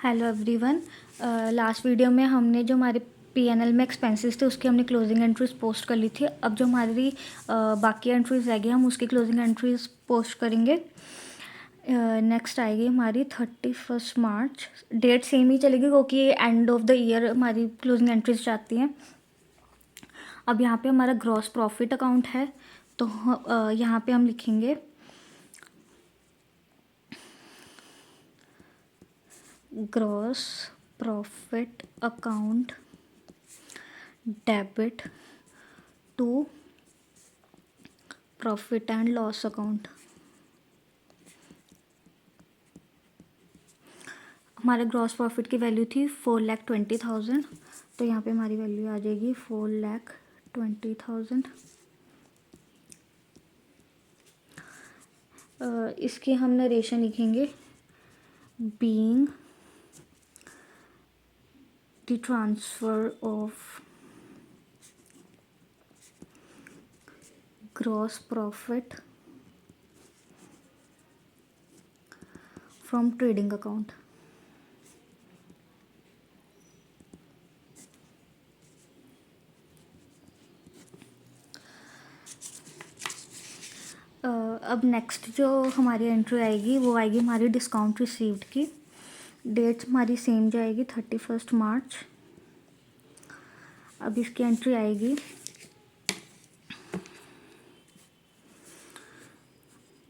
Hello everyone. Last video में हमने जो हमारे पीएनएल में एक्सपेंसेस थे उसकी हमने क्लोजिंग एंट्रीज पोस्ट कर ली थी। अब जो हमारी बाकी एंट्रीज रहेगी हम उसकी क्लोजिंग एंट्रीज पोस्ट करेंगे। नेक्स्ट आएगी हमारी 31 मार्च। डेट सेम ही चलेगी क्योंकि एंड ऑफ द ईयर हमारी क्लोजिंग एंट्रीज जाती हैं। अब यहाँ पे हमारा ग्रॉस प्रॉफिट अकाउंट है, तो यहाँ पे हम लिखेंगे gross profit account debit to profit and loss account. हमारे ग्रॉस प्रॉफिट की वैल्यू थी 4,20,000, तो यहाँ पे हमारी वैल्यू आ जाएगी 4,20,000। इसकी हम नरेशन लिखेंगे being the transfer of gross profit from trading account. अब नेक्स्ट जो हमारी एंट्री आएगी वो आएगी हमारी डिस्काउंट रिसीव्ड की। डेट हमारी सेम जाएगी 31 मार्च। अब इसकी एंट्री आएगी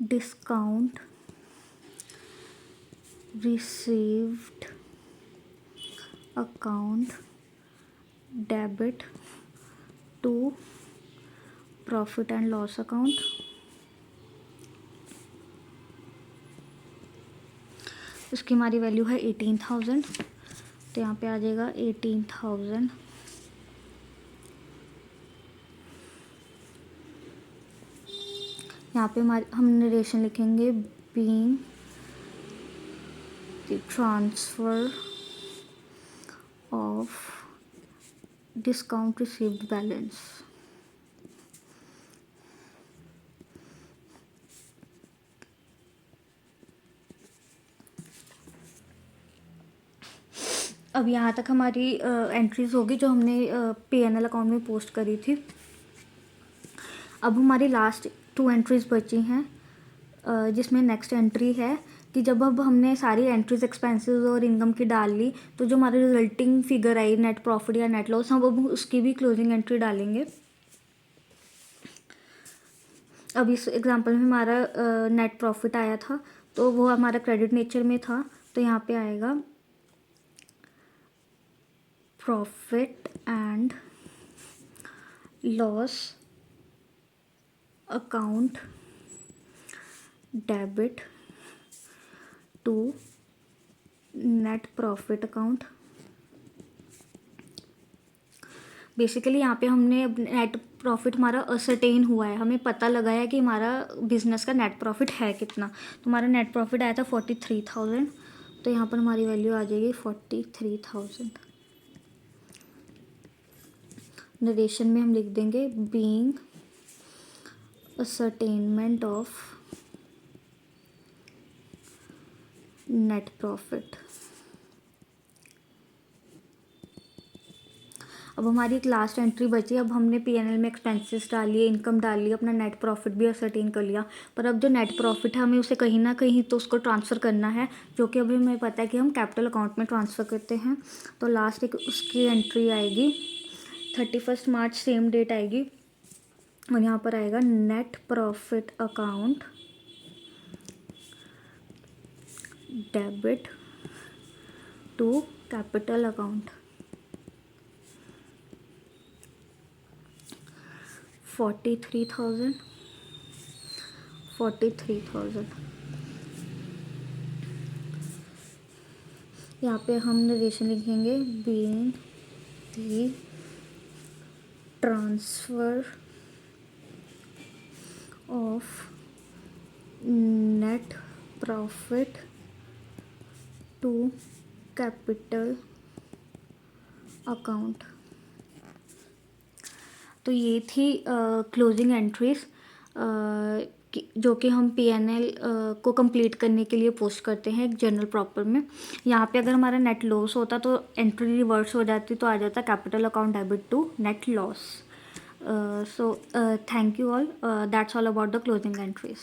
discount received account debit to profit and loss account. इसकी हमारी वैल्यू है 18,000, तो यहाँ पे आ जाएगा 18,000। यहाँ पे हम नरेशन लिखेंगे being the transfer of discount received balance. अब यहाँ तक हमारी एंट्रीज होगी जो हमने पीएनएल अकाउंट में पोस्ट करी थी। अब हमारी लास्ट 2 एंट्रीज बची हैं, जिसमें नेक्स्ट एंट्री है कि जब अब हमने सारी एंट्रीज एक्सपेंसेस और इनकम की डाल ली तो जो हमारी रिजल्टिंग फिगर आई नेट प्रॉफिट या नेट लॉस, हम अब उसकी भी क्लोजिंग एंट्री डालेंगे। अब इस एग्जांपल में हमारा नेट प्रॉफिट आया था तो वो हमारा क्रेडिट नेचर में था, तो यहाँ पे आएगा profit and loss account debit to net profit account. Basically यहाँ पे हमने नेट प्रॉफिट हमारा असरटेन हुआ है, हमें पता लगा है कि हमारा बिजनेस का नेट प्रॉफिट है कितना। तो हमारा नेट प्रॉफिट आया था 43,000, तो यहाँ पर हमारी वैल्यू आ जाएगी 43,000। नरेशन में हम लिख देंगे being ascertainment of net profit. अब हमारी एक लास्ट एंट्री बची। अब हमने पीएनएल में एक्सपेंसेस डाल लिए, इनकम डाल ली, अपना नेट प्रॉफिट भी असरटेन कर लिया, पर अब जो नेट प्रॉफिट है हमें उसे कहीं ना कहीं तो उसको ट्रांसफ़र करना है, जो कि अभी हमें पता है कि हम कैपिटल अकाउंट में ट्रांसफ़र करते हैं। तो लास्ट एक उसकी एंट्री आएगी 31 मार्च, सेम डेट आएगी, और यहाँ पर आएगा net profit account debit to capital account 43,000। यहाँ पे हम नरेशन लिखेंगे being the transfer of net profit to capital account. तो ये थी क्लोजिंग एंट्रीज जो कि हम पीएनएल को कंप्लीट करने के लिए पोस्ट करते हैं एक जर्नल प्रॉपर में। यहाँ पे अगर हमारा नेट लॉस होता तो एंट्री रिवर्स हो जाती, तो आ जाता capital account debit to net loss. So thank you all, that's all about the closing entries.